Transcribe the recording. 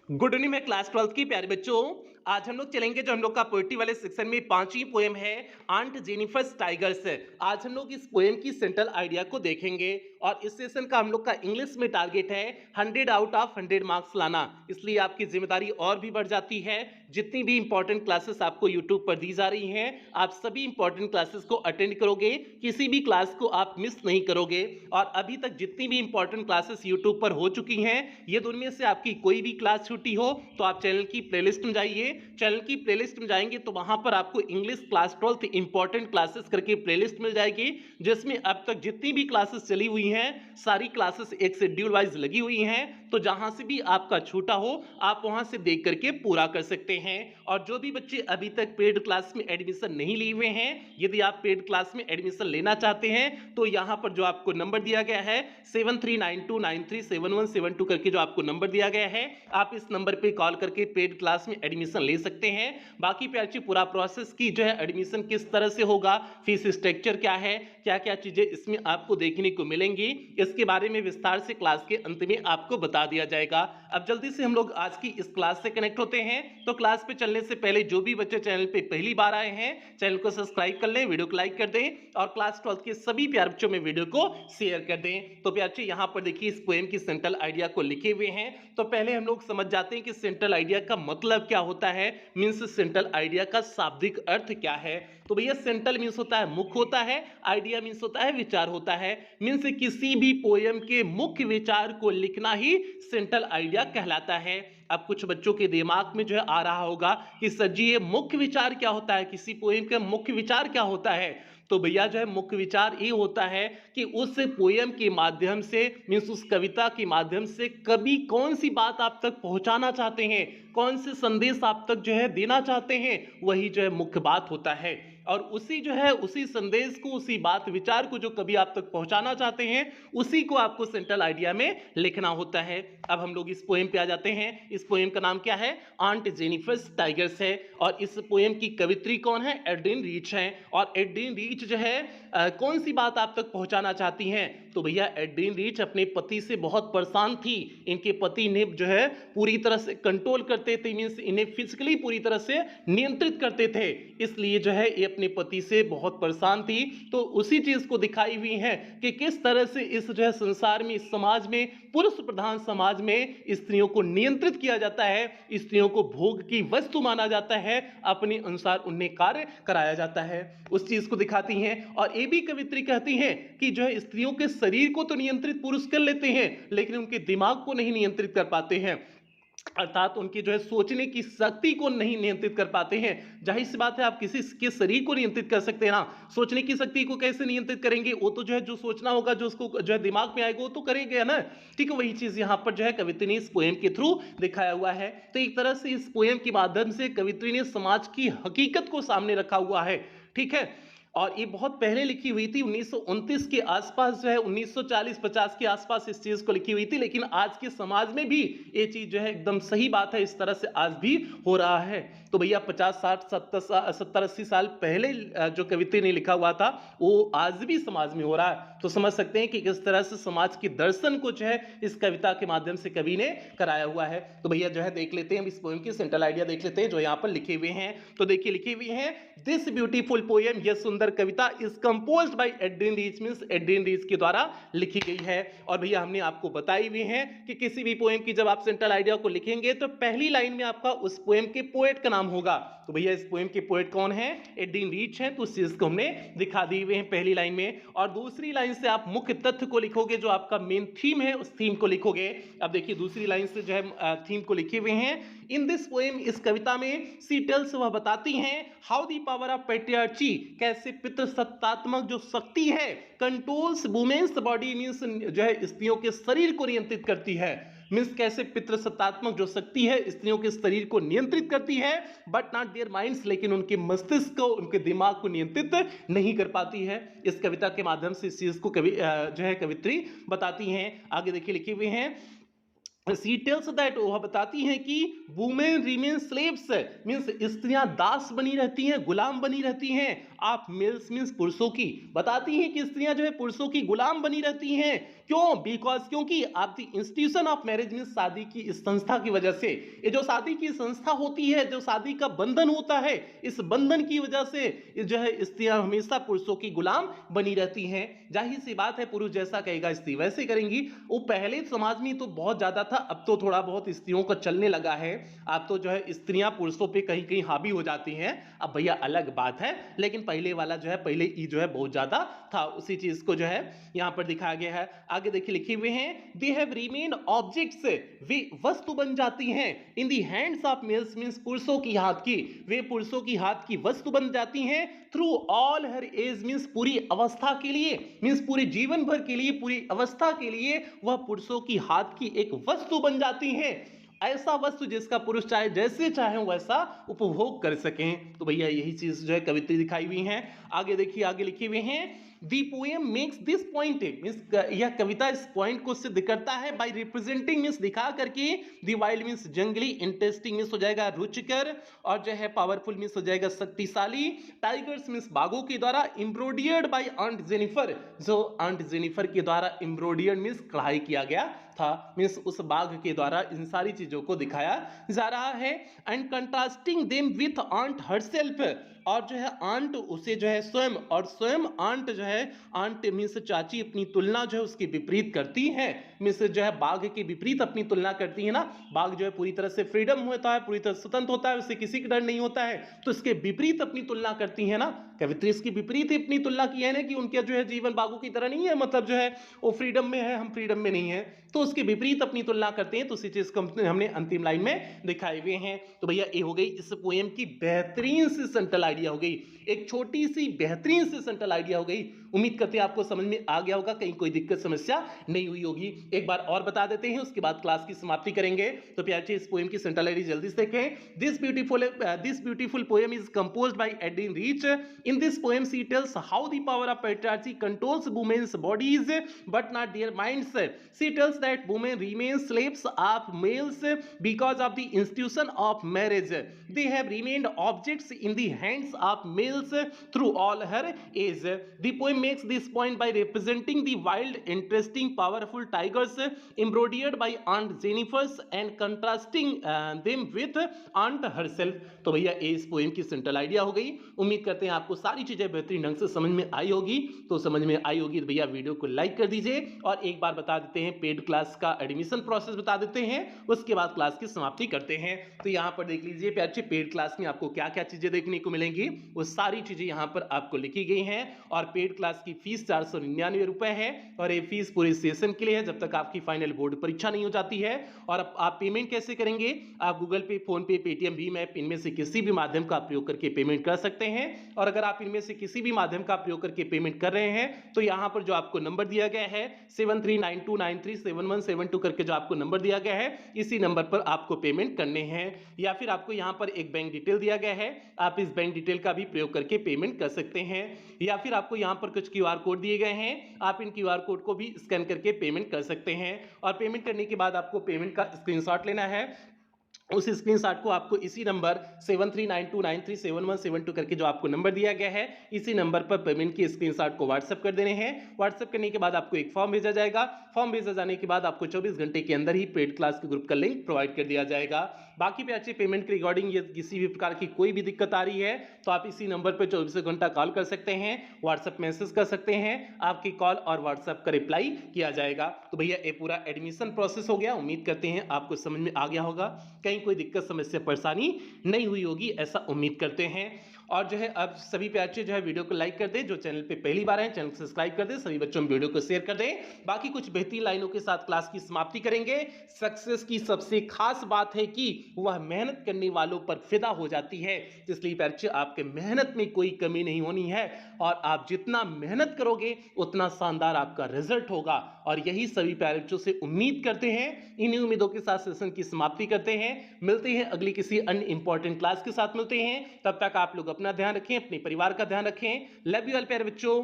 Good evening मैं class 12th की प्यारे बच्चों। आज हम लोग चलेंगे जो हम लोग का पोएट्री वाले सेक्शन में पांचवी पोएम है आंट जेनिफर्स टाइगर्स। आज हम लोग इस पोएम की सेंट्रल आइडिया को देखेंगे और इस सेशन का हम लोग का इंग्लिश में टारगेट है 100 आउट ऑफ 100 मार्क्स लाना। इसलिए आपकी जिम्मेदारी और भी बढ़ जाती है। जितनी भी इंपॉर्टेंट क्लासेस आपको यूट्यूब पर दी जा रही हैं आप सभी इंपॉर्टेंट क्लासेस को अटेंड करोगे, किसी भी क्लास को आप मिस नहीं करोगे। और अभी तक जितनी भी इंपॉर्टेंट क्लासेस यूट्यूब पर हो चुकी हैं ये दोनों में से आपकी कोई भी क्लास छुट्टी हो तो आप चैनल की प्लेलिस्ट में जाइए। चैनल की प्लेलिस्ट में जाएंगे तो वहां पर आपको English class 12th important classes करके प्लेलिस्ट मिल जाएगी, जिसमें अब तक जितनी भी क्लासेस चली हुई हैं सारी क्लासेस एक शेड्यूल वाइज लगी हुई हैं। तो जहां से भी आपका छूटा हो आप वहां से देख करके पूरा कर सकते हैं। और जो भी बच्चे अभी तक पेड क्लास में एडमिशन नहीं लिए हुए हैं, यदि आप पेड क्लास में एडमिशन लेना चाहते हैं तो यहां पर जो आपको नंबर दिया गया है 7392937172 करके जो आपको नंबर दिया गया है आप इस नंबर पे कॉल करके पेड क्लास में एडमिशन ले सकते हैं। बाकी पे पूरा प्रोसेस की जो है एडमिशन किस तरह से होगा, फीस स्ट्रक्चर क्या है, क्या क्या चीजें इसमें आपको देखने को मिलेंगी, इसके बारे में विस्तार से क्लास के अंत में आपको बता दिया जाएगा। अब जल्दी से हम लोग आज की इस क्लास से कनेक्ट होते हैं। तो क्लास पे चलने से पहले जो भी बच्चे चैनल पे पहली बार आए हैं चैनल को सब्सक्राइब कर लें, वीडियो को लाइक कर दें और क्लास 12 के सभी प्यारे बच्चों में वीडियो को शेयर कर दें। तो प्यारे बच्चे यहाँ पर देखिए इस पोएम की सेंट्रल आइडिया को लिखे हुए हैं। तो पहले हम लोग समझ जाते हैं कि सेंट्रल आइडिया का मतलब क्या होता है, मींस सेंट्रल आइडिया का शाब्दिक अर्थ क्या है। तो भैया सेंट्रल मींस होता है मुख्य होता है, आइडिया मींस होता है विचार होता है। मींस किसी भी पोएम के मुख्य विचार को लिखना ही सेंट्रल आइडिया कहलाता है। अब कुछ बच्चों के दिमाग में जो है आ रहा होगा कि सर जी ये मुख्य विचार क्या होता है, किसी पोएम का मुख्य विचार क्या होता है। तो भैया जो है मुख्य विचार ये होता है कि उस पोएम के माध्यम से मीन्स उस कविता के माध्यम से कभी कौन सी बात आप तक पहुंचाना चाहते हैं, कौन से संदेश आप तक जो है देना चाहते हैं, वही जो है मुख्य बात होता है। और उसी जो है उसी संदेश को, उसी बात विचार को जो कभी आप तक पहुंचाना चाहते हैं उसी को आपको सेंट्रल आइडिया में लिखना होता है। अब हम लोग इस पोएम पे आ जाते हैं। इस पोएम का नाम क्या है, आंट जेनिफर्स टाइगर्स है। और इस पोएम की कवित्री कौन है, एड्रीन रीच है। और एड्रीन रीच जो है कौन सी बात आप तक पहुंचाना चाहती हैं, तो भैया एड्रीन रीच अपने पति से बहुत परेशान थी। इनके पति ने जो है पूरी तरह से कंट्रोल करते थे, मींस इन्हें फिजिकली पूरी तरह से नियंत्रित करते थे, इसलिए जो है ये अपने पति से बहुत परेशान थी। तो उसी चीज को दिखाई हुई है कि किस तरह से इस जो है संसार में, इस समाज में, पुरुष प्रधान समाज में स्त्रियों को नियंत्रित किया जाता है, स्त्रियों को भोग की वस्तु माना जाता है, अपने अनुसार उन्हें कार्य कराया जाता है, उस चीज को दिखाती हैं। और ये भी कवित्री कहती हैं कि जो है स्त्रियों के शरीर को तो नियंत्रित पुरुष कर लेते हैं लेकिन उनके दिमाग को नहीं नियंत्रित कर पाते हैं, अर्थात उनकी जो है सोचने की शक्ति को नहीं नियंत्रित कर पाते हैं। जाहिर सी बात है आप किसी के शरीर को नियंत्रित कर सकते हैं ना, सोचने की शक्ति को कैसे नियंत्रित करेंगे, वो तो जो है जो सोचना होगा, जो उसको जो है दिमाग में आएगा वो तो करेंगे ना। ठीक है, वही चीज यहाँ पर जो है कवित्री ने इस पोएम के थ्रू दिखाया हुआ है। तो एक तरह से इस पोएम के माध्यम से कवित्री ने समाज की हकीकत को सामने रखा हुआ है। ठीक है, और ये बहुत पहले लिखी हुई थी, 1929 के आसपास जो है 1940-50 के आसपास इस चीज को लिखी हुई थी, लेकिन आज के समाज में भी ये चीज जो है एकदम सही बात है, इस तरह से आज भी हो रहा है। तो भैया 50 60 70 80 साल पहले जो कवित्री ने लिखा हुआ था वो आज भी समाज में हो रहा है। तो समझ सकते हैं कि किस तरह से समाज के दर्शन को जो है इस कविता के माध्यम से कवि ने कराया हुआ है। तो भैया जो है देख लेते हैं, हम इस पोएम की सेंट्रल आइडिया देख लेते हैं जो यहाँ पर लिखे हुए हैं। तो देखिए लिखे हुए हैं, दिस ब्यूटीफुल पोएम, यह सुंदर कविता is composed by Adrienne Rich, means Adrienne Rich के द्वारा लिखी गई है। और भैया हमने आपको बताई हुई है कि किसी भी पोएम की जब आप सेंट्रल आइडिया को लिखेंगे तो पहली लाइन में आपका उस पोएम के पोएट का नाम होगा। तो भैया इस पोएम के पोएट कौन है, एड्रीन रीच है, तो उस चीज को हमने दिखा दी हुए हैं पहली लाइन में। और दूसरी लाइन से आप मुख्य तथ्य को लिखोगे, जो आपका मेन थीम है उस थीम को लिखोगे। अब देखिए दूसरी लाइन से जो है थीम को लिखे हुए हैं, इन दिस पोएम, इस कविता में सी टेल्स, वह बताती हैं, हाउ दी पावर ऑफ पैट्रियार्ची, कैसे पितृसत्तात्मक जो शक्ति है कंट्रोल्स वुमेन्स बॉडी, मींस जो है स्त्रियों के शरीर को नियंत्रित करती है। मींस कैसे पितृसत्तात्मक जो शक्ति है स्त्रियों के शरीर को नियंत्रित करती है, बट नॉट देयर माइंड्स, लेकिन उनके मस्तिष्क को, उनके दिमाग को नियंत्रित नहीं कर पाती है। इस कविता के माध्यम से इस चीज को कवि जो है कवित्री बताती हैं। आगे देखिए लिखे हुए हैं, सी टेल्स दैट, वह बताती हैं कि वुमेन रिमेन स्लेव्स, मीन्स स्त्रियां दास बनी रहती हैं, गुलाम बनी रहती हैं। आप मेल्स मीन्स पुरुषों की, बताती हैं कि स्त्रियां जो है पुरुषों की गुलाम बनी रहती हैं। क्यों? बिकॉज क्योंकि आप the institution of marriage means शादी की इस संस्था की वजह से, ये जो शादी की संस्था होती है, जो शादी का बंधन होता है, इस बंधन की वजह से जो है स्त्रियां हमेशा पुरुषों की गुलाम बनी रहती हैं। जाहिर सी बात है, पुरुष जैसा कहेगा स्त्री वैसे करेंगी। वो पहले समाज में तो बहुत ज्यादा था, अब तो थोड़ा बहुत स्त्रियों का चलने लगा है। अब तो जो है स्त्रियां पुरुषों पे कहीं कहीं हावी हो जाती हैं, अब भैया अलग बात है। लेकिन पहले वाला जो है, पहले ई जो है बहुत ज्यादा था, उसी चीज को जो है यहां पर दिखाया गया है। आगे देखिए लिखे हुए हैं, दे हैव रिमेन ऑब्जेक्ट्स, वे वस्तु बन जाती हैं in the hands of males means पुरुषों की हाथ की, वे पुरुषों की हाथ की वस्तु बन जाती हैं थ्रू ऑल हर एज मींस पूरी अवस्था के लिए, मींस पूरे जीवन भर के लिए, पूरी अवस्था के लिए वह पुरुषों की हाथ की एक वस्तु बन जाती हैं। ऐसा वस्तु जिसका पुरुष चाहे जैसे चाहे वैसा उपभोग कर सकें। तो भैया यही चीज जो है कवित्री दिखाई हुई है। आगे देखिए, आगे लिखे हुए हैं, दी पोएम मेक्स दिस पॉइंट, यह कविता इस पॉइंट को सिद्ध करता है बाय रिप्रेजेंटिंग मींस दिखा करके, दी वाइल्ड मींस जंगली, इंटरेस्टिंग मींस हो जाएगा रुचिकर, और जो है पावरफुल मींस हो जाएगा शक्तिशाली, टाइगर्स मींस बाघों के द्वारा, एम्ब्रॉयडर्ड बाय आंट जेनिफर, जो आंट जेनिफर के द्वारा एम्ब्रॉयडर्ड मींस कढ़ाई किया गया था, मींस उस बाघ के द्वारा इन सारी चीजों को दिखाया जा रहा है। And contrasting them with aunt herself, और जो है आंट उसे जो है स्वयं, और स्वयं आंट जो है, आंट मींस चाची, अपनी तुलना जो है उसके विपरीत करती है, मींस जो है बाघ के विपरीत अपनी तुलना करती है ना। बाघ जो है पूरी तरह से फ्रीडम होता है, पूरी तरह स्वतंत्र होता है, उसे किसी का डर नहीं होता है, तो इसके विपरीत अपनी तुलना करती है ना। कवित्री इसकी विपरीत ही अपनी तुलना की है ना, कि उनका जो है जीवन बाघों की तरह नहीं है, मतलब जो है वो फ्रीडम में है, हम फ्रीडम में नहीं है, तो उसके विपरीत अपनी तुलना करते हैं। तो उसी चीज को हमने अंतिम लाइन में दिखाए हुए हैं। तो भैया ये हो गई इस पोएम की बेहतरीन सी सेंट्रल आइडिया हो गई, एक छोटी सी बेहतरीन सी सेंट्रल आइडिया हो गई। उम्मीद करते हैं आपको समझ में आ गया होगा, कहीं कोई दिक्कत समस्या नहीं हुई होगी। एक बार और बता देते हैं, उसके बाद क्लास की समाप्ति करेंगे। तो प्यारे इस पोएम की सेंट्रल आइडिया जल्दी से देखें। This beautiful poem is composed by Edwin Rich. In this poem she tells how the power of patriarchy controls women's bodies but not their minds. She tells that women remain slaves of males because of the institution of marriage. They have remained objects in the hands of males through all her age. The poem makes this point by representing the wild, interesting, powerful tigers embroidered by Aunt Jennifer's and contrasting them with Aunt herself. तो भैया इस poem की central idea हो गई। उम्मीद करते हैं आपको सारी चीजें बेहतरीन ढंग से समझ में आई होगी। तो समझ में आई होगी तो भैया वीडियो को लाइक कर दीजिए, और एक बार बता देते हैं पेड क्लास का एडमिशन प्रोसेस बता देते हैं, उसके बाद क्लास की समाप्ति करते हैं। तो यहाँ पर देख लीजिए प्यारे, पेड क्लास में आपको क्या क्या चीजें देखने को मिलेंगी, वो सारी चीजें यहाँ पर आपको लिखी गई हैं। और पेड क्लास की फीस 499 रुपए है, और ये फीस पूरे सेशन के लिए है जब तक आपकी फाइनल बोर्ड परीक्षा नहीं हो जाती है। और आप पेमेंट कैसे करेंगे, आप गूगल पे, फोन पे, पेटीएम, भीम ऐप, इनमें से किसी भी माध्यम का प्रयोग करके पेमेंट कर सकते हैं। और अगर आप इनमें से किसी भी माध्यम का प्रयोग करके पेमेंट कर रहे हैं, तो यहाँ पर जो आपको नंबर दिया गया है 7392937172 करके जो आपको नंबर दिया गया है, इसी नंबर पर आपको पेमेंट करने हैं। या फिर आपको यहाँ पर एक बैंक डिटेल दिया गया है, आप इस बैंक डिटेल का भी प्रयोग करके पेमेंट कर सकते हैं। या फिर आपको यहाँ पर कुछ क्यूआर कोड दिए गए हैं, आप इन क्यूआर कोड को भी स्कैन करके पेमेंट कर सकते हैं। और पेमेंट करने के बाद आपको पेमेंट का स्क्रीनशॉट लेना है। उस स्क्रीनशॉट को आपको इसी नंबर 7392937172 करके जो आपको नंबर दिया गया है, इसी नंबर पर पेमेंट की स्क्रीनशॉट को व्हाट्सएप कर देने हैं। व्हाट्सएप करने के बाद आपको एक फॉर्म भेजा जाएगा। फॉर्म भेजा जाने के बाद आपको 24 घंटे के अंदर ही पेड क्लास के ग्रुप का लिंक प्रोवाइड कर दिया जाएगा। बाकी पे अच्छे पेमेंट के रिगार्डिंग ये किसी भी प्रकार की कोई भी दिक्कत आ रही है, तो आप इसी नंबर पर 24 घंटा कॉल कर सकते हैं, व्हाट्सएप मैसेज कर सकते हैं, आपकी कॉल और व्हाट्सएप का रिप्लाई किया जाएगा। तो भैया ये पूरा एडमिशन प्रोसेस हो गया। उम्मीद करते हैं आपको समझ में आ गया होगा, कहीं कोई दिक्कत समस्या परेशानी नहीं हुई होगी, ऐसा उम्मीद करते हैं। और जो है अब सभी प्यारे जो है वीडियो को लाइक कर दें, जो चैनल पे पहली बार है चैनल को सब्सक्राइब कर दें, सभी बच्चों में वीडियो को शेयर कर दें। बाकी कुछ बेहतरीन लाइनों के साथ क्लास की समाप्ति करेंगे। सक्सेस की सबसे खास बात है कि वह मेहनत करने वालों पर फिदा हो जाती है, इसलिए प्यारे आपके मेहनत में कोई कमी नहीं होनी है, और आप जितना मेहनत करोगे उतना शानदार आपका रिजल्ट होगा। और यही सभी पेरेंट्सों से उम्मीद करते हैं। इन्हीं उम्मीदों के साथ सेशन की समाप्ति करते हैं। मिलते हैं अगली किसी अन्य इंपॉर्टेंट क्लास के साथ मिलते हैं। तब तक आप लोग अपना ध्यान रखें, अपने परिवार का ध्यान रखें। लव यू ऑल प्यारे बच्चों।